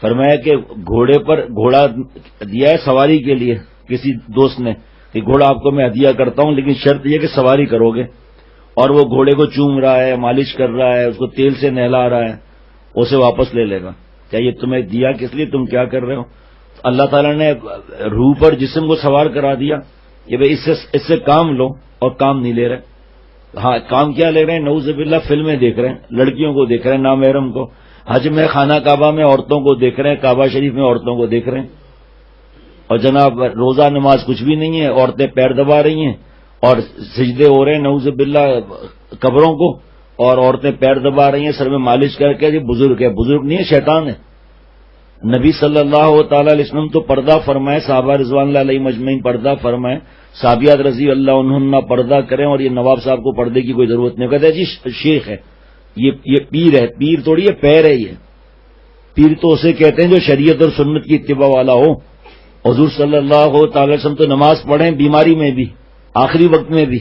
فرمایا کہ گھوڑا دیا ہے سواری کے لیے کسی دوست نے کہ گھوڑا آپ کو میں ہدیہ کرتا ہوں، لیکن شرط یہ کہ سواری کرو گے، اور وہ گھوڑے کو چوم رہا ہے، مالش کر رہا ہے، اس کو تیل سے نہلا رہا ہے، اسے واپس لے لے گا. کیا یہ تمہیں دیا کس لیے، تم کیا کر رہے ہو؟ اللہ تعالیٰ نے روح پر جسم کو سوار کرا دیا. یہ بھائی اس سے کام لو، اور کام نہیں لے رہے. ہاں کام کیا لے رہے ہیں؟ نعوذ باللہ فلمیں دیکھ رہے ہیں، لڑکیوں کو دیکھ رہے ہیں، نامحرم کو. حج میں خانہ کعبہ میں عورتوں کو دیکھ رہے ہیں، کعبہ شریف میں عورتوں کو دیکھ رہے ہیں. اور جناب روزہ نماز کچھ بھی نہیں ہے، عورتیں پیر دبا رہی ہیں اور سجدے ہو رہے ہیں نعوذ باللہ قبروں کو، اور عورتیں پیر دبا رہی ہیں، سر میں مالش کر کے. یہ بزرگ ہے، بزرگ نہیں ہے، شیطان ہے. نبی صلی اللہ تعالی علیہ وسلم تو پردہ فرمائے، صحابہ رضوان اللہ علیہ مجمعین پردہ فرمائے، صحابیات رضی اللہ عنہن پردہ کریں، اور یہ نواب صاحب کو پردے کی کوئی ضرورت نہیں. کہتے ہیں جی شیخ ہے، یہ پیر ہے. پیر تھوڑی ہے، پیر ہے. یہ پیر تو اسے کہتے ہیں جو شریعت اور سنت کی اتباع والا ہو. حضور صلی اللہ تعالی وسلم تو نماز پڑھیں بیماری میں بھی، آخری وقت میں بھی،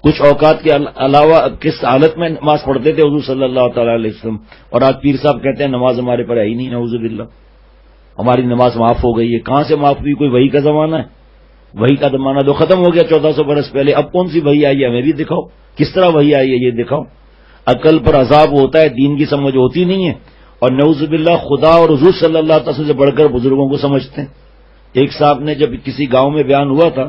کچھ اوقات کے علاوہ کس حالت میں نماز پڑھتے تھے حضور صلی اللہ تعالی علیہ وسلم. اور آج پیر صاحب کہتے ہیں نماز ہمارے پر ہے ہی نہیں، نعوذ باللہ ہماری نماز معاف ہو گئی ہے. کہاں سے معاف ہوئی؟ کوئی وحی کا زمانہ ہے؟ وحی کا زمانہ تو ختم ہو گیا 1400 برس پہلے. اب کون سی وحی آئی ہے؟ ہمیں بھی دکھاؤ، کس طرح وحی آئی ہے یہ دکھاؤ. عقل پر عذاب ہوتا ہے، دین کی سمجھ ہوتی نہیں ہے. اور نعوذ باللہ خدا اور حضور صلی اللہ علیہ وسلم سے بڑھ کر بزرگوں کو سمجھتے ہیں. ایک صاحب نے جب کسی گاؤں میں بیان ہوا تھا،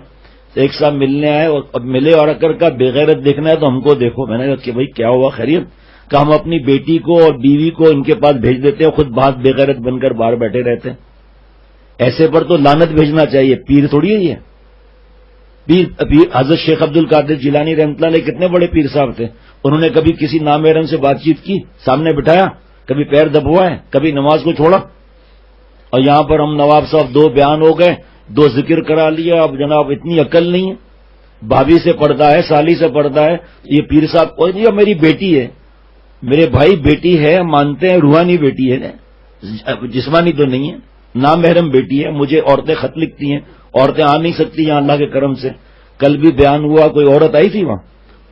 ایک صاحب ملنے آئے اور ملے اور کر کا بے غیرت دیکھنا ہے تو ہم کو دیکھو. میں نے کہا کہ بھائی کیا ہوا، خیریت؟ کہ ہم اپنی بیٹی کو اور بیوی کو ان کے پاس بھیج دیتے ہیں، خود بہت بے غیرت بن کر باہر بیٹھے رہتے ہیں. ایسے پر تو لعنت بھیجنا چاہیے. پیر تھوڑی ہے یہ. پیر حضرت شیخ عبد القادر جیلانی رحمۃ اللہ علیہ کتنے بڑے پیر صاحب تھے. انہوں نے کبھی کسی نامحرم سے بات چیت کی، سامنے بٹھایا، کبھی پیر دبوائے، کبھی نماز کو چھوڑا. اور یہاں پر ہم نواب صاحب 2 بیان ہو گئے، 2 ذکر کرا لیا. اب جناب اتنی عقل نہیں ہے. بھابھی سے پردہ ہے، سالی سے پردہ ہے. یہ پیر صاحب کو یہ میری بیٹی ہے. میرے بھائی بیٹی ہے، مانتے ہیں، روحانی بیٹی ہے، جسمانی تو نہیں ہے، نامحرم بیٹی ہے. مجھے عورتیں خط لکھتی ہیں، عورتیں آ نہیں سکتی یہاں اللہ کے کرم سے. کل بھی بیان ہوا، کوئی عورت آئی تھی وہاں،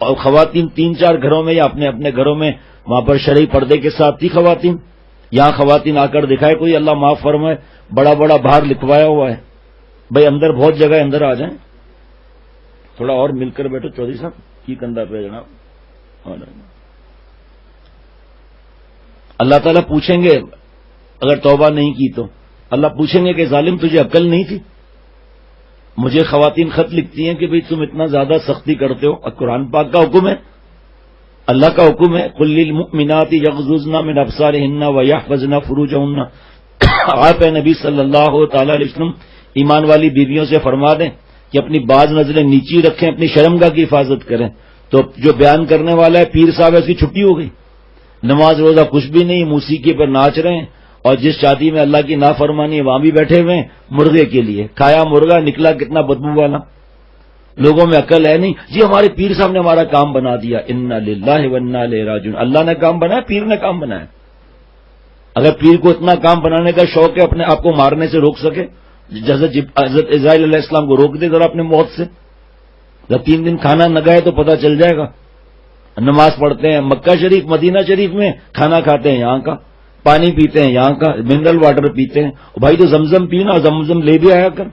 اور خواتین 3-4 گھروں میں یا اپنے اپنے گھروں میں وہاں پر شرعی پردے کے ساتھ تھی خواتین. یہاں خواتین آ کر دکھائے کوئی اللہ معاف فرمائے، بڑا بڑا باہر لکھوایا ہوا ہے. بھائی اندر بہت جگہ ہے، اندر آ جائیں. تھوڑا اور مل کر بیٹھو چودھری صاحب کی کندھا پہ جناب. اللہ تعالیٰ پوچھیں گے اگر توبہ نہیں کی تو، اللہ پوچھیں گے کہ ظالم تجھے عقل نہیں تھی. مجھے خواتین خط لکھتی ہیں کہ بھئی تم اتنا زیادہ سختی کرتے ہو. قرآن پاک کا حکم ہے، اللہ کا حکم ہے، قل للمؤمنات یغضضن من ابصارهن ویحفظن فروجهن. آپ نبی صلی اللہ تعالی علیہ وسلم ایمان والی بیویوں سے فرما دیں کہ اپنی بعض نظریں نیچی رکھیں، اپنی شرمگاہ کی حفاظت کریں. تو جو بیان کرنے والا ہے پیر صاحب ہے، اس کی چھٹی ہو گئی. نماز روزہ کچھ بھی نہیں، موسیقی پر ناچ رہے ہیں، اور جس شادی میں اللہ کی نافرمانی ہے وہاں بھی بیٹھے ہوئے ہیں مرغے کے لیے. کھایا مرغا، نکلا کتنا بدبو والا. لوگوں میں عقل ہے نہیں. جی ہمارے پیر صاحب نے ہمارا کام بنا دیا، انا للہ و انا الیہ راجعون. اللہ نے کام بنایا، پیر نے کام بنایا. اگر پیر کو اتنا کام بنانے کا شوق ہے اپنے آپ کو مارنے سے روک سکے، حضرت اسرائیل علیہ السلام کو روک دے ذرا اپنے موت سے. جب 3 دن کھانا نہ گئے تو پتہ چل جائے گا. نماز پڑھتے ہیں مکہ شریف مدینہ شریف میں، کھانا کھاتے ہیں یہاں کا، پانی پیتے ہیں یہاں کا، منرل واٹر پیتے ہیں. بھائی تو زمزم پینا، زمزم لے بھی آیا کر.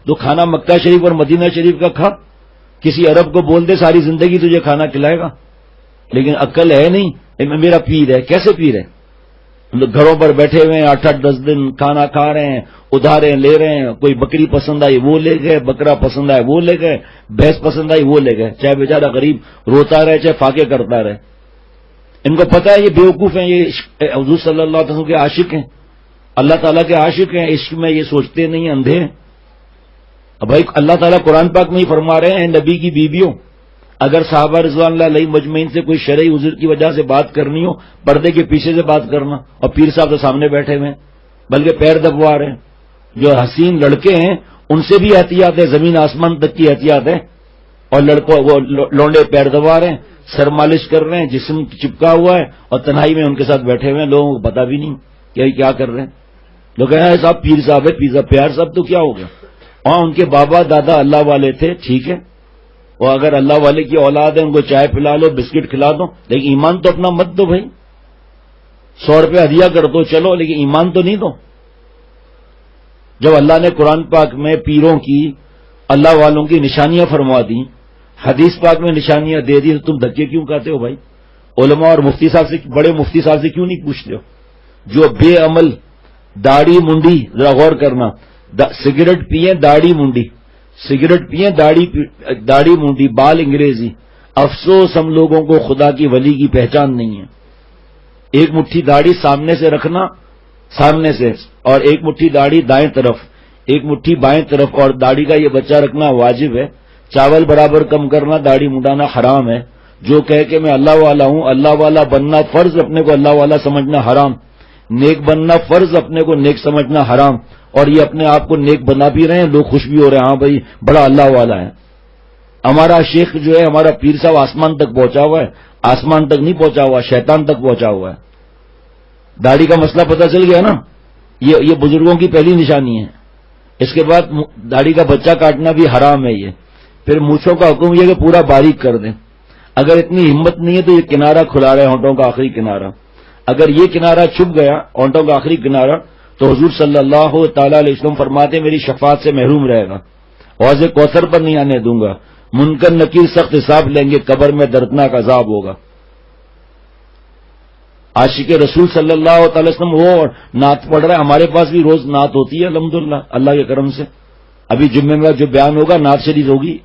تو کھانا مکہ شریف اور مدینہ شریف کا کھا. کسی عرب کو بول دے ساری زندگی تجھے کھانا کھلائے گا. لیکن عقل ہے نہیں. میرا پیر ہے. کیسے پیر ہے؟ گھروں پر بیٹھے ہوئے ہیں 8-10 دن کھانا کھا رہے ہیں، ادھارے لے رہے ہیں. کوئی بکری پسند آئی وہ لے گئے، بکرا پسند آئے وہ لے گئے، بھینس پسند آئی وہ لے گئے. چاہے بیچارہ غریب روتا رہے، چاہے فاقے کرتا رہے. ان کو پتہ ہے یہ بیوقوف ہیں، یہ حضور صلی اللہ علیہ وسلم کے عاشق ہیں، اللہ تعالیٰ کے عاشق ہیں. عشق میں یہ سوچتے نہیں، اندھے ہیں. اب بھائی اللہ تعالیٰ قرآن پاک میں ہی فرما رہے ہیں، نبی کی بیویوں اگر صحابہ رضوان اللہ علیہ مجمعین سے کوئی شرعی عذر کی وجہ سے بات کرنی ہو، پردے کے پیچھے سے بات کرنا. اور پیر صاحب تو سامنے بیٹھے ہوئے ہیں، بلکہ پیر دبوا رہے ہیں. جو حسین لڑکے ہیں ان سے بھی احتیاط ہے، زمین آسمان تک کی احتیاط ہے. اور لڑکوں وہ لونڈے پیر دبا رہے ہیں، سر مالش کر رہے ہیں، جسم چپکا ہوا ہے، اور تنہائی میں ان کے ساتھ بیٹھے ہوئے ہیں. لوگوں کو پتا بھی نہیں کہ کیا کر رہے ہیں. لوگ کہہ رہے ہیں صاحب پیر صاحب ہے، پیر صاحب پیار صاحب تو کیا ہو گیا. ہاں ان کے بابا دادا اللہ والے تھے، ٹھیک ہے، اور اگر اللہ والے کی اولاد ہے ان کو چائے پلا لو، بسکٹ کھلا دو، لیکن ایمان تو اپنا مت دو بھائی. 100 روپے ہدیہ کر دو چلو، لیکن ایمان تو نہیں دو. جب اللہ نے قرآن پاک میں پیروں کی، اللہ والوں کی نشانیاں فرما دی، حدیث پاک میں نشانیاں دے دی، تو تم دھکے کیوں کھاتے ہو بھائی؟ علماء اور مفتی صاحب سے، بڑے مفتی صاحب سے کیوں نہیں پوچھتے ہو؟ جو بے عمل داڑھی منڈی، ذرا غور کرنا، سگریٹ پیئیں داڑھی منڈی، سگریٹ پیئیں داڑھی منڈی، بال انگریزی، افسوس ہم لوگوں کو خدا کی ولی کی پہچان نہیں ہے۔ ایک مٹھی داڑھی سامنے سے رکھنا، سامنے سے، اور ایک مٹھی داڑھی دائیں طرف، ایک مٹھی بائیں طرف، اور داڑھی کا یہ بچہ رکھنا واجب ہے۔ چاول برابر کم کرنا، داڑھی منڈانا حرام ہے۔ جو کہے کہ میں اللہ والا ہوں، اللہ والا بننا فرض، اپنے کو اللہ والا سمجھنا حرام، نیک بننا فرض، اپنے کو نیک سمجھنا حرام، اور یہ اپنے آپ کو نیک بنا بھی رہے ہیں، لوگ خوش بھی ہو رہے ہیں، ہاں بھائی بڑا اللہ والا ہے۔ ہمارا شیخ جو ہے، ہمارا پیر صاحب آسمان تک پہنچا ہوا ہے، آسمان تک نہیں پہنچا ہوا، شیطان تک پہنچا ہوا ہے۔ داڑھی کا مسئلہ پتہ چل گیا نا، یہ بزرگوں کی پہلی نشانی ہے۔ اس کے بعد داڑھی کا بچہ کاٹنا بھی حرام ہے۔ یہ پھر مونچھوں کا حکم یہ کہ پورا باریک کر دیں۔ اگر اتنی ہمت نہیں ہے تو یہ کنارہ کھلا رہے ہیں، ہونٹوں کا آخری کنارہ، اگر یہ کنارہ چھپ گیا، ہونٹوں کا آخری کنارہ، تو حضور صلی اللہ تعالی علیہ وسلم فرماتے میری شفاعت سے محروم رہے گا، حوض کوثر پر نہیں آنے دوں گا، منکر نکیر سخت حساب لیں گے، قبر میں دردناک عذاب ہوگا۔ عاشق رسول صلی اللہ تعالی وسلم وہ نعت پڑھ رہا ہے، ہمارے پاس بھی روز نعت ہوتی ہے الحمدللہ اللہ کے کرم سے۔ ابھی جمعے میں جو بیان ہوگا نعت شریف ہوگی،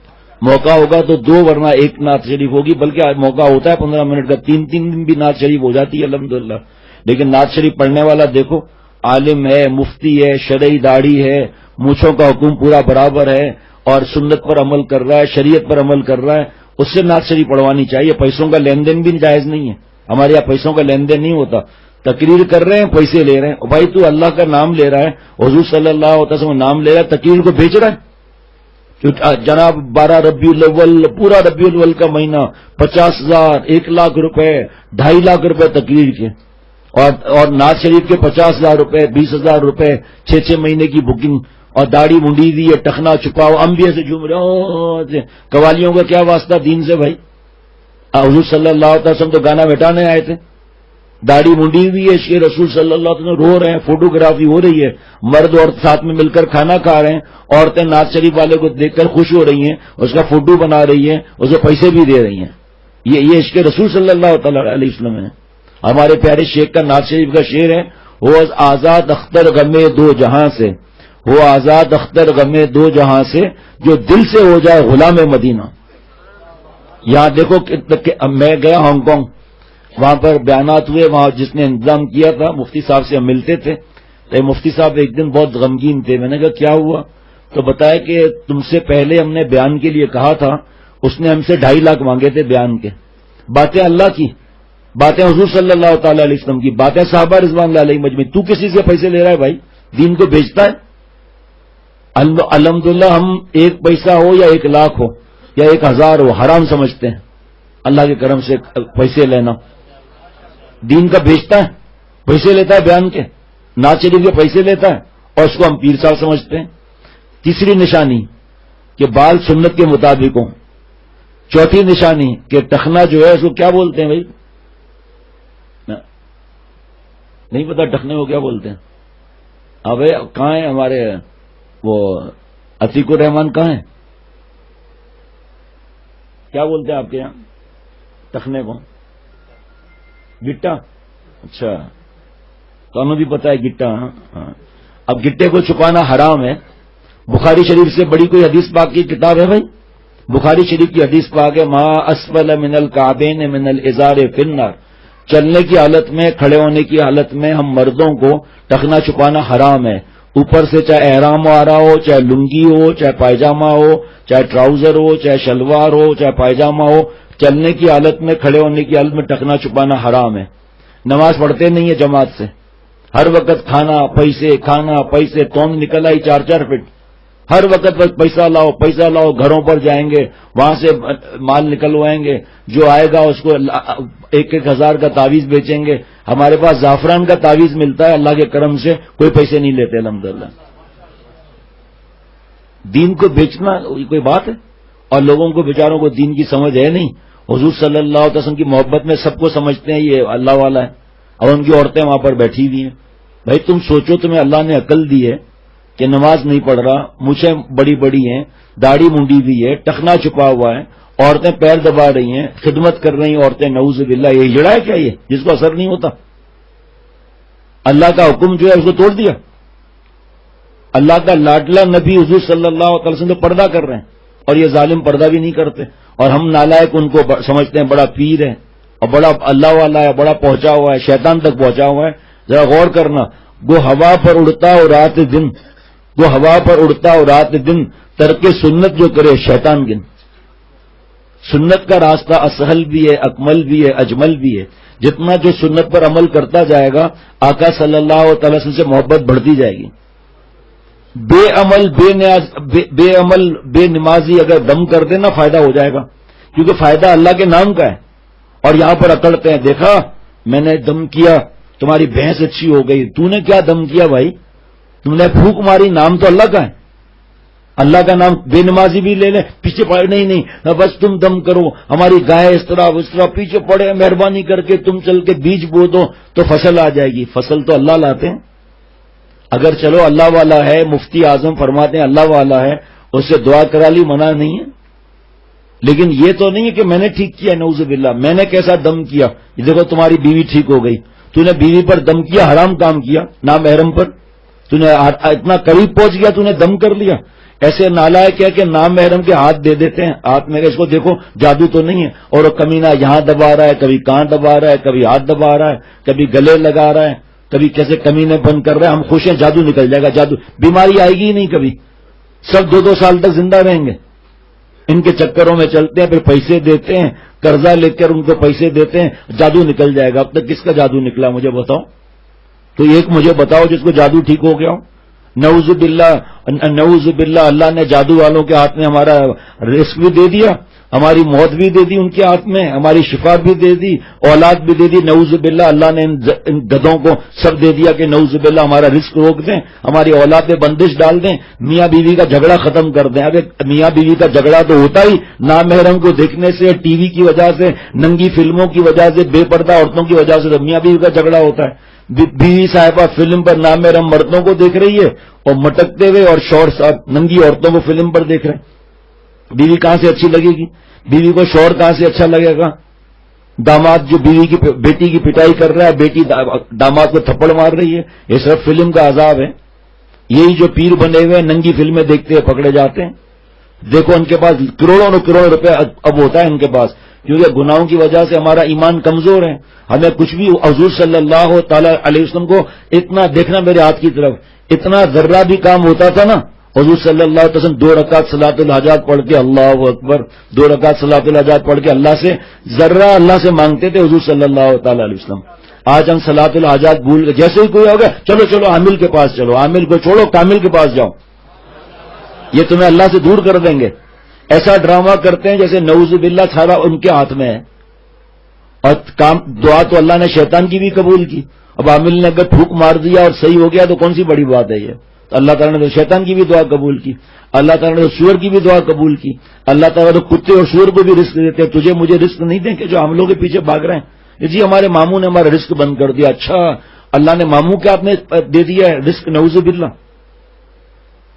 موقع ہوگا تو 2 ورنہ 1 نعت شریف ہوگی، بلکہ موقع ہوتا ہے 15 منٹ کا، 3 دن بھی نعت شریف ہو جاتی ہے الحمدللہ۔ لیکن نعت شریف پڑھنے والا دیکھو، عالم ہے، مفتی ہے، شرعی داڑھی ہے، مونچھوں کا حکم پورا برابر ہے، اور سنت پر عمل کر رہا ہے، شریعت پر عمل کر رہا ہے، اس سے نعت شریف پڑھوانی چاہیے۔ پیسوں کا لین دین بھی جائز نہیں ہے، ہمارے یہاں پیسوں کا لین دین نہیں ہوتا، تقریر کر رہے ہیں پیسے لے رہے ہیں۔ بھائی تو اللہ کا نام لے رہا ہے، حضور صلی اللہ علیہ وسلم نام لے رہا ہے، تقریر کو بیچ رہا ہے؟ جناب 12 ربیع الاول، پورا ربیع الاول کا مہینہ، 50,000، 1,00,000 روپے، 2.5 لاکھ روپے تقریر کے، اور نعت شریف کے 50,000 روپے، 20,000 روپے، 6 مہینے کی بکنگ، اور داڑھی منڈی دی ہے، ٹخنا چھپاؤ، انبیاء سے جھوم رہے، قوالیوں کا کیا واسطہ دین سے بھائی؟ حضور صلی اللہ علیہ وسلم تو گانا بٹانے آئے تھے، داڑھی منڈی ہوئی ہے، عشق رسول صلی اللہ علیہ وسلم رو رہے ہیں، فوٹوگرافی ہو رہی ہے، مرد اور ساتھ میں مل کر کھانا کھا رہے ہیں، عورتیں نعت شریف والے کو دیکھ کر خوش ہو رہی ہیں، اس کا فوٹو بنا رہی ہیں، اسے پیسے بھی دے رہی ہیں۔ یہ عشق رسول صلی اللہ تعالی علیہ وسلم ہے۔ ہمارے پیارے شیخ کا نعت شریف کا شعر ہے، وہ آزاد اختر غمے 2 جہاں سے، وہ آزاد اختر غمے 2 جہاں سے، جو دل سے ہو جائے غلام مدینہ۔ یہاں دیکھو، میں گیا ہانگ کانگ، وہاں پر بیانات ہوئے، وہاں جس نے انتظام کیا تھا مفتی صاحب سے ہم ملتے تھے، تو مفتی صاحب ایک دن بہت غمگین تھے۔ میں نے کہا کیا ہوا؟ تو بتایا کہ تم سے پہلے ہم نے بیان کے لیے کہا تھا، اس نے ہم سے 2.5 لاکھ مانگے تھے بیان کے، باتیں اللہ کی، باتیں حضور صلی اللہ تعالی علیہ وسلم کی، باتیں صحابہ رضوان اللہ علیہم اجمعین، تو کسی سے پیسے لے رہا ہے بھائی؟ دین کو بیچتا ہے؟ الحمدللہ ہم 1 پیسہ ہو یا 1 لاکھ ہو یا 1,000 ہو، حرام سمجھتے ہیں اللہ کے کرم سے پیسے لینا۔ دین کا بیچتا ہے، پیسے لیتا ہے بیان کے، نعت شریف کے پیسے لیتا ہے، اور اس کو ہم پیر صاحب سمجھتے ہیں۔ تیسری نشانی کہ بال سنت کے مطابق ہوں۔ چوتھی نشانی کہ ٹخنا جو ہے اس کو کیا بولتے ہیں بھائی؟ نہیں پتا ٹخنے کو کیا بولتے ہیں؟ ہاں بھائی کہاں ہیں ہمارے وہ عتیق الرحمان، کہاں ہیں؟ کیا بولتے ہیں آپ کے یہاں ٹخنے کو؟ گٹا؟ اچھا، تو ہمیں بھی پتا ہے گٹا۔ ہاں، اب گٹے کو چھپانا حرام ہے۔ بخاری شریف سے بڑی کوئی حدیث پاک کی کتاب ہے بھائی؟ بخاری شریف کی حدیث پاک ہے، ما اسفل من الکعبین من الازار فی النار، چلنے کی حالت میں، کھڑے ہونے کی حالت میں ہم مردوں کو ٹخنا چھپانا حرام ہے۔ اوپر سے چاہے احرام آ رہا ہو، چاہے لنگی ہو، چاہے پائجامہ ہو، چاہے ٹراؤزر ہو، چاہے شلوار ہو، چاہے پائجامہ ہو، چلنے کی حالت میں، کھڑے ہونے کی حالت میں ٹخنا چھپانا حرام ہے۔ نماز پڑھتے نہیں ہے جماعت سے، ہر وقت کھانا پیسے توند نکل آئی 4 فٹ، ہر وقت بس پیسہ لاؤ، گھروں پر جائیں گے، وہاں سے مال نکلوائیں گے، جو آئے گا اس کو 1,000 کا تعویذ بیچیں گے۔ ہمارے پاس زعفران کا تعویذ ملتا ہے اللہ کے کرم سے، کوئی پیسے نہیں لیتے الحمدللہ۔ دین کو بیچنا کوئی بات ہے؟ اور لوگوں کو بیچاروں کو دین کی سمجھ ہے نہیں۔ حضور صلی اللہ علیہ وسلم کی محبت میں سب کو سمجھتے ہیں یہ اللہ والا ہے، اور ان کی عورتیں وہاں پر بیٹھی ہوئی ہیں۔ بھائی تم سوچو، تمہیں اللہ نے عقل دی ہے، کہ نماز نہیں پڑھ رہا، مجھے بڑی بڑی ہیں، داڑھی منڈی بھی ہے، ٹخنا چھپا ہوا ہے، عورتیں پیر دبا رہی ہیں، خدمت کر رہی ہیں عورتیں، نعوذ باللہ، یہ ہجڑا ہے کیا یہ جس کو اثر نہیں ہوتا؟ اللہ کا حکم جو ہے اس کو توڑ دیا. اللہ کا لاڈلا نبی حضور صلی اللہ علیہ وسلم تو پردہ کر رہے ہیں، اور یہ ظالم پردہ بھی نہیں کرتے، اور ہم نالائق ان کو سمجھتے ہیں بڑا پیر ہے اور بڑا اللہ والا ہے، بڑا پہنچا ہوا ہے، شیطان تک پہنچا ہوا ہے. ذرا غور کرنا، وہ ہوا پر اڑتا اور رات دن، وہ ہوا پر اڑتا اور رات دن ترک سنت جو کرے شیطان گن. سنت کا راستہ اسہل بھی ہے، اکمل بھی ہے، اجمل بھی ہے. جتنا جو سنت پر عمل کرتا جائے گا آقا صلی اللہ علیہ وسلم سے محبت بڑھتی جائے گی. بے عمل بے عمل بے نمازی اگر دم کر دے نا فائدہ ہو جائے گا، کیونکہ فائدہ اللہ کے نام کا ہے. اور یہاں پر اکڑتے ہیں، دیکھا میں نے دم کیا تمہاری بھینس اچھی ہو گئی. تو نے کیا دم کیا بھائی؟ تم نے پھونک ماری، نام تو اللہ کا ہے. اللہ کا نام بے نمازی بھی لے لے، پیچھے پڑے نہیں بس تم دم کرو، ہماری گائے اس طرح اس طرح پیچھے پڑے، مہربانی کر کے تم چل کے بیج بو دو تو فصل آ جائے گی. فصل تو اللہ لاتے ہیں. اگر چلو اللہ والا ہے، مفتی اعظم فرماتے ہیں اللہ والا ہے، اس سے دعا کرا لی، منع نہیں ہے. لیکن یہ تو نہیں ہے کہ میں نے ٹھیک کیا، نعوذ باللہ، میں نے کیسا دم کیا، یہ دیکھو تمہاری بیوی ٹھیک ہو گئی. تو نے بیوی پر دم کیا، حرام کام کیا، نامحرم پر تو نے اتنا قریب پہنچ گیا، تو نے دم کر لیا. ایسے نالائق ہے کہ نام محرم کے ہاتھ دے دیتے ہیں، ہاتھ میں اس کو دیکھو جادو تو نہیں ہے، اور وہ کمینہ یہاں دبا رہا ہے، کبھی کان دبا رہا ہے، کبھی ہاتھ دبا رہا ہے، کبھی گلے لگا رہا ہے، کبھی کیسے کمینے بند کر رہا ہے. ہم خوش ہیں جادو نکل جائے گا، جادو، بیماری آئے گی ہی نہیں کبھی. سب 2-2 سال تک زندہ رہیں گے. ان کے چکروں میں چلتے ہیں، پھر پیسے دیتے ہیں، قرضہ لے کر ان کو پیسے دیتے ہیں، جادو نکل جائے گا. اب تک کس کا جادو نکلا مجھے بتاؤ تو ایک مجھے بتاؤ جس کو جادو ٹھیک ہو گیا ہو. نعوذ باللہ اللہ نے جادو والوں کے ہاتھ میں ہمارا رزق بھی دے دیا، ہماری موت بھی دے دی ان کے ہاتھ میں، ہماری شفا بھی دے دی، اولاد بھی دے دی. نعوذ باللہ اللہ نے ان گدھوں کو سب دے دیا کہ نعوذ باللہ ہمارا رزق روک دیں، ہماری اولاد پہ بندش ڈال دیں، میاں بیوی کا جھگڑا ختم کر دیں. اب میاں بیوی کا جھگڑا تو ہوتا ہی نامحرم کو دیکھنے سے، ٹی وی کی وجہ سے، ننگی فلموں کی وجہ سے، بے پردہ عورتوں کی وجہ سے تو میاں بیوی کا جھگڑا ہوتا ہے. بیوی صاحبہ فلم پر نامحرم مردوں کو دیکھ رہی ہے اور مٹکتے ہوئے، اور شوہر صاحب ننگی عورتوں کو فلم پر دیکھ رہے ہیں. بیوی کہاں سے اچھی لگے گی؟ بیوی کو شوہر کہاں سے اچھا لگے گا؟ داماد جو بیٹی کی پٹائی کر رہا ہے، بیٹی داماد کو تھپڑ مار رہی ہے، یہ صرف فلم کا عذاب ہے. یہی جو پیر بنے ہوئے ننگی فلمیں دیکھتے ہیں پکڑے جاتے ہیں. دیکھو ان کے پاس کروڑوں روپے اب ہوتا ہے ان کے پاس، کیونکہ گناہوں کی وجہ سے ہمارا ایمان کمزور ہے. ہمیں کچھ بھی، حضور صلی اللہ تعالی علیہ وسلم کو اتنا دیکھنا، میرے ہاتھ کی طرف اتنا ذرہ بھی کام ہوتا تھا نا، حضور صلی اللہ علیہ وسلم 2 رکعت صلاۃ الحاجات پڑھ کے، اللہ اکبر، 2 رکعت صلاۃ الحاجات پڑھ کے اللہ سے ذرہ اللہ سے مانگتے تھے حضور صلی اللہ تعالی علیہ وسلم. آج ہم صلاۃ الحاجات بھول گئے. جیسے ہی کوئی ہوگا چلو عامل کے پاس چلو، عامل کو چھوڑو کامل کے پاس جاؤ، یہ تمہیں اللہ سے دور کر دیں گے. ایسا ڈرامہ کرتے ہیں جیسے نعوذ باللہ سارا ان کے ہاتھ میں ہے. اور دعا تو اللہ نے شیطان کی بھی قبول کی. اب عامل نے اگر پھونک مار دیا اور صحیح ہو گیا تو کون سی بڑی بات ہے یہ؟ تو اللہ تعالیٰ نے تو شیطان کی بھی دعا قبول کی، اللہ تعالیٰ نے تو سور کی بھی دعا قبول کی. اللہ تعالیٰ تو کتے اور سور کو بھی رزق دیتے ہیں. تجھے مجھے رزق نہیں دیں کہ جو عاملوں کے پیچھے بھاگ رہے ہیں. جی ہمارے ماموں نے ہمارا رزق بند کر دیا. اچھا اللہ نے ماموں کے ہاتھ میں دے دیا ہے رزق، نعوذ باللہ.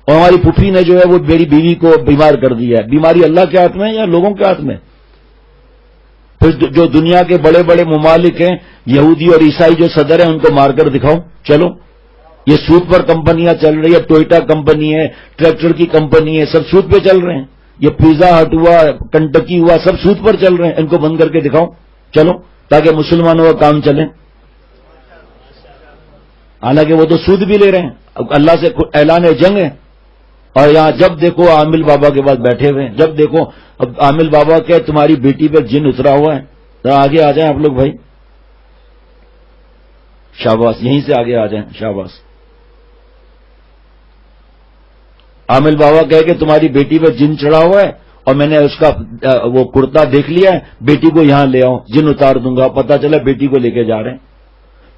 اور ہماری پھوپھی نے جو ہے وہ میری بیوی کو بیمار کر دیا ہے. بیماری اللہ کے ہاتھ میں یا لوگوں کے ہاتھ میں؟ پھر جو دنیا کے بڑے بڑے ممالک ہیں، یہودی اور عیسائی جو صدر ہیں، ان کو مار کر دکھاؤ. چلو یہ سود پر کمپنیاں چل رہی ہے، ٹوئٹا کمپنی ہے، ٹریکٹر کی کمپنی ہے، سب سود پہ چل رہے ہیں. یہ پیزا ہٹ ہوا، کنٹکی ہوا، سب سود پر چل رہے ہیں. ان کو بند کر کے دکھاؤ چلو، تاکہ مسلمانوں کا کام چلے. حالانکہ وہ تو سود بھی لے رہے ہیں. اللہ سے اعلان جنگ ہے. اور یہاں جب دیکھو عامل بابا کے پاس بیٹھے ہوئے ہیں، جب دیکھو. اب عامل بابا کہ تمہاری بیٹی پہ جن اترا ہوا ہے، تو آگے آ جائیں آپ لوگ بھائی، شاباش، یہیں سے آگے آ جائیں، شاباش. عامل بابا کہے کہ تمہاری بیٹی پہ جن چڑھا ہوا ہے اور میں نے اس کا وہ کرتا دیکھ لیا ہے، بیٹی کو یہاں لے آؤ، جن اتار دوں گا. پتہ چلا بیٹی کو لے کے جا رہے ہیں.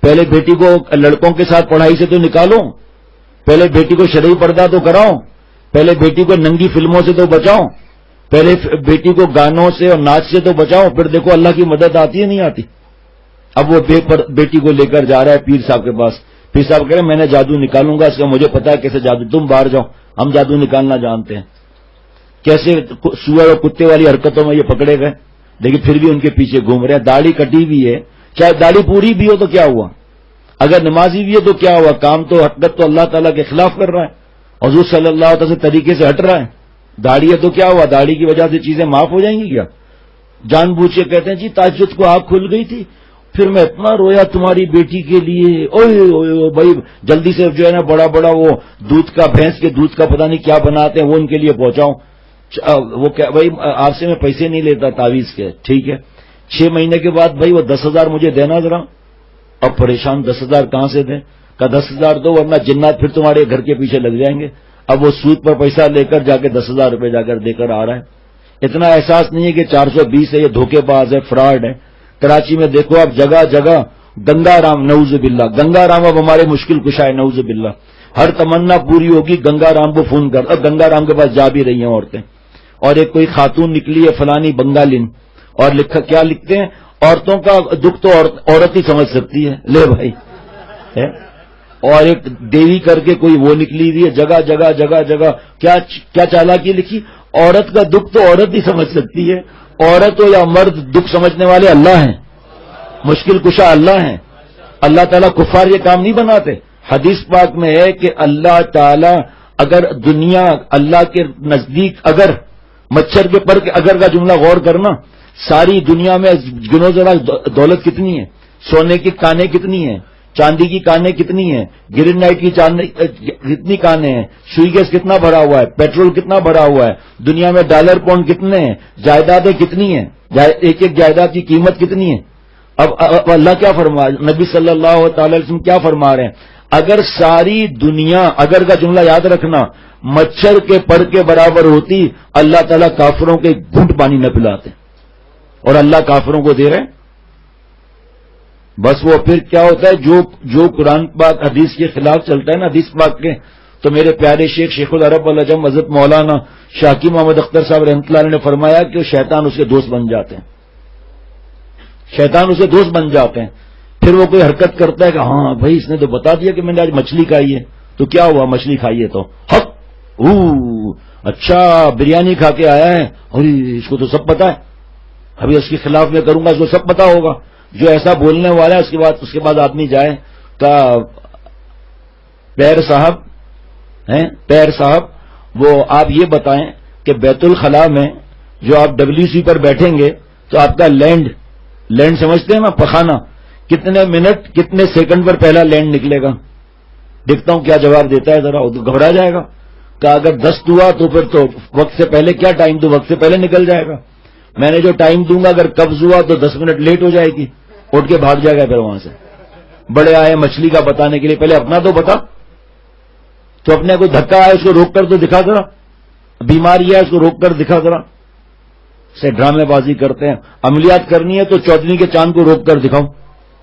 پہلے بیٹی کو لڑکوں کے ساتھ پڑھائی سے تو نکالو، پہلے بیٹی کو شرعی پردہ تو کراؤ، پہلے بیٹی کو ننگی فلموں سے تو بچاؤ، پہلے بیٹی کو گانوں سے اور ناچ سے تو بچاؤ، پھر دیکھو اللہ کی مدد آتی ہے نہیں آتی. اب وہ بیٹی کو لے کر جا رہا ہے پیر صاحب کے پاس. پھر صاحب کہہ رہے میں نے جادو نکالوں گا، اس کا مجھے پتا ہے کیسے جادو، تم باہر جاؤ، ہم جادو نکالنا جانتے ہیں. کیسے سور اور کتے والی حرکتوں میں یہ پکڑے گئے، لیکن پھر بھی ان کے پیچھے گھوم رہے ہیں. داڑھی کٹی ہوئی ہے، چاہے داڑھی پوری بھی ہو تو کیا ہوا، اگر نمازی بھی ہے تو کیا ہوا، کام تو حرکت تو اللہ تعالیٰ کے خلاف کر رہا ہے، حضور صلی اللہ علیہ وسلم طریقے سے ہٹ رہا ہے. داڑھی ہے تو کیا ہوا، داڑھی کی وجہ سے چیزیں معاف ہو جائیں گی کیا؟ جان بوجھ کے کہتے ہیں جی تہجد کو آنکھ کھل گئی تھی، پھر میں اتنا رویا تمہاری بیٹی کے لیے، اوئے بھائی جلدی سے جو ہے نا بڑا بڑا وہ دودھ کا، بھینس کے دودھ کا پتہ نہیں کیا بناتے ہیں وہ ان کے لیے پہنچاؤں. وہ کیا بھائی آپ سے میں پیسے نہیں لیتا تعویذ کے، ٹھیک ہے 6 مہینے کے بعد بھائی وہ 10,000 مجھے دینا ذرا. اب پریشان 10,000 کہاں سے دیں، کہ 10,000 دو ورنہ جنات پھر تمہارے گھر کے پیچھے لگ جائیں گے. اب وہ سود پر پیسہ لے کر جا کے 10,000 روپے جا کر دے کر آ رہا ہے. اتنا احساس نہیں ہے کہ 420 ہے، یہ دھوکے باز ہے، فراڈ ہے. کراچی میں دیکھو اب جگہ جگہ گنگا رام، نعوذ باللہ گنگا رام اب ہمارے مشکل کشا ہے، نعوذ باللہ. ہر تمنا پوری ہوگی گنگا رام کو فون کر، اب گنگا رام کے پاس جا بھی رہی ہیں عورتیں. اور ایک کوئی خاتون نکلی ہے فلانی بنگالن، اور لکھا کیا لکھتے ہیں، عورتوں کا دکھ تو عورت ہی سمجھ سکتی ہے، لے بھائی. اور ایک دیوی کر کے کوئی وہ نکلی ہوئی ہے، جگہ جگہ جگہ جگہ کیا چالاکی لکھی، عورت کا دکھ تو عورت ہی سمجھ سکتی ہے. عورت ہو یا مرد، دکھ سمجھنے والے اللہ ہیں، مشکل کشا اللہ ہیں. اللہ تعالیٰ کفار یہ کام نہیں بناتے. حدیث پاک میں ہے کہ اللہ تعالیٰ اگر دنیا اللہ کے نزدیک، اگر مچھر کے پر کے اگر کا جملہ غور کرنا، ساری دنیا میں گنو ذرا دولت کتنی ہے، سونے کی کانیں کتنی ہیں، چاندی کی کانیں کتنی ہیں، گرین نائٹ کی کتنی کانیں ہیں، سوئی گیس کتنا بھرا ہوا ہے، پیٹرول کتنا بھرا ہوا ہے، دنیا میں ڈالر پاؤنڈ کتنے ہیں، جائیدادیں کتنی ہیں، ایک ایک جائیداد کی قیمت کتنی ہے. اب اللہ کیا فرما، نبی صلی اللہ تعالی علیہ وسلم کیا فرما رہے ہیں، اگر ساری دنیا، اگر کا جملہ یاد رکھنا، مچھر کے پر کے برابر ہوتی، اللہ تعالیٰ کافروں کے گھونٹ پانی نہ پلاتے، اور اللہ کافروں کو دے رہے ہیں. بس وہ پھر کیا ہوتا ہے، جو قرآن پاک حدیث کے خلاف چلتا ہے نا، حدیث پاک کے، تو میرے پیارے شیخ العرب والعجم حضرت مولانا شاکی محمد اختر صاحب رحمۃ اللہ علیہ نے فرمایا کہ وہ شیطان اس کے دوست بن جاتے ہیں، شیطان اسے دوست بن جاتے ہیں. پھر وہ کوئی حرکت کرتا ہے کہ ہاں بھائی اس نے تو بتا دیا کہ میں نے آج مچھلی کھائی ہے، تو کیا ہوا مچھلی کھائی ہے تو حق، اچھا بریانی کھا کے آیا ہے، اور اس کو تو سب پتا ہے، ابھی اس کے خلاف میں کروں گا، اس کو سب پتا ہوگا. جو ایسا بولنے والا ہے اس کے بعد آدمی جائے کہ پیر صاحب وہ آپ یہ بتائیں کہ بیت الخلاء میں جو آپ WC پر بیٹھیں گے تو آپ کا لینڈ سمجھتے ہیں نا، پخانا، کتنے منٹ کتنے سیکنڈ پر پہلا لینڈ نکلے گا؟ دیکھتا ہوں کیا جواب دیتا ہے، ذرا گھبرا جائے گا کہ اگر 10 ہوا تو پھر تو وقت سے پہلے کیا ٹائم دو، وقت سے پہلے نکل جائے گا. میں نے جو ٹائم دوں گا اگر قبض ہوا تو 10 منٹ لیٹ ہو جائے گی، اٹھ کے بھاگ جائے گا. پھر وہاں سے بڑے آئے مچھلی کا بتانے کے لیے، پہلے اپنا تو بتا، تو اپنے کوئی دھکا ہے اس کو روک کر تو دکھا ذرا، بیماری ہے اس کو روک کر دکھا ذرا. سے ڈرامے بازی کرتے ہیں. عملیات کرنی ہے تو 14 کے چاند کو روک کر دکھاؤ.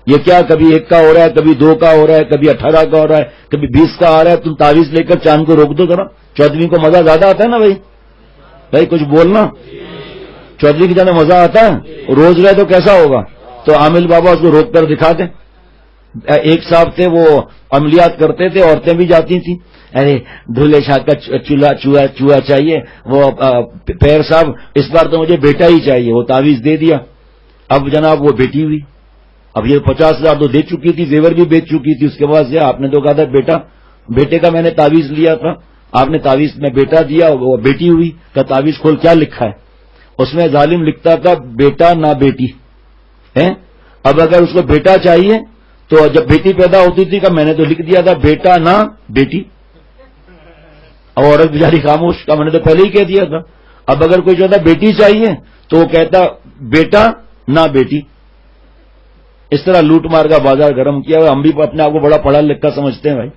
یہ کیا کبھی 1 کا ہو رہا ہے، کبھی 2 کا ہو رہا ہے، کبھی 18 کا ہو رہا ہے، کبھی 20 کا آ رہا ہے، تم تعویذ لے کر چاند کو روک دو ذرا. 14 کو مزہ زیادہ آتا ہے نا بھائی کچھ بولنا. 14 کی جانے مزہ آتا ہے، روز رہے تو کیسا ہوگا. تو عامل بابا اس کو روک کر دکھا دیں. ایک صاحب تھے وہ عملیات کرتے تھے، عورتیں بھی جاتی تھیں، ارے دھولے شاہ کا چوہا چاہیے، وہ پیر صاحب اس بار تو مجھے بیٹا ہی چاہیے، وہ تعویذ دے دیا. اب جناب وہ بیٹی ہوئی. اب یہ 50,000 تو دے چکی تھی، زیور بھی بیچ چکی تھی. اس کے بعد آپ نے تو کہا تھا بیٹے کا میں نے تعویذ لیا تھا، آپ نے تعویذ میں بیٹا دیا، وہ بیٹی ہوئی. کہ تعویذ کھول کیا لکھا ہے؟ اس میں ظالم لکھتا تھا بیٹا نہ بیٹی ہے. اب اگر اس کو بیٹا چاہیے تو جب بیٹی پیدا ہوتی تھی کہ میں نے تو لکھ دیا تھا بیٹا نہ بیٹی. اب عورت بیچاری خاموش، کا میں نے تو پہلے ہی کہہ دیا تھا. اب اگر کوئی چاہتا بیٹی چاہیے تو وہ کہتا بیٹا نہ بیٹی. اس طرح لوٹ مار کا بازار گرم کیا ہوا. ہم بھی اپنے آپ کو بڑا پڑھا لکھا سمجھتے ہیں بھائی.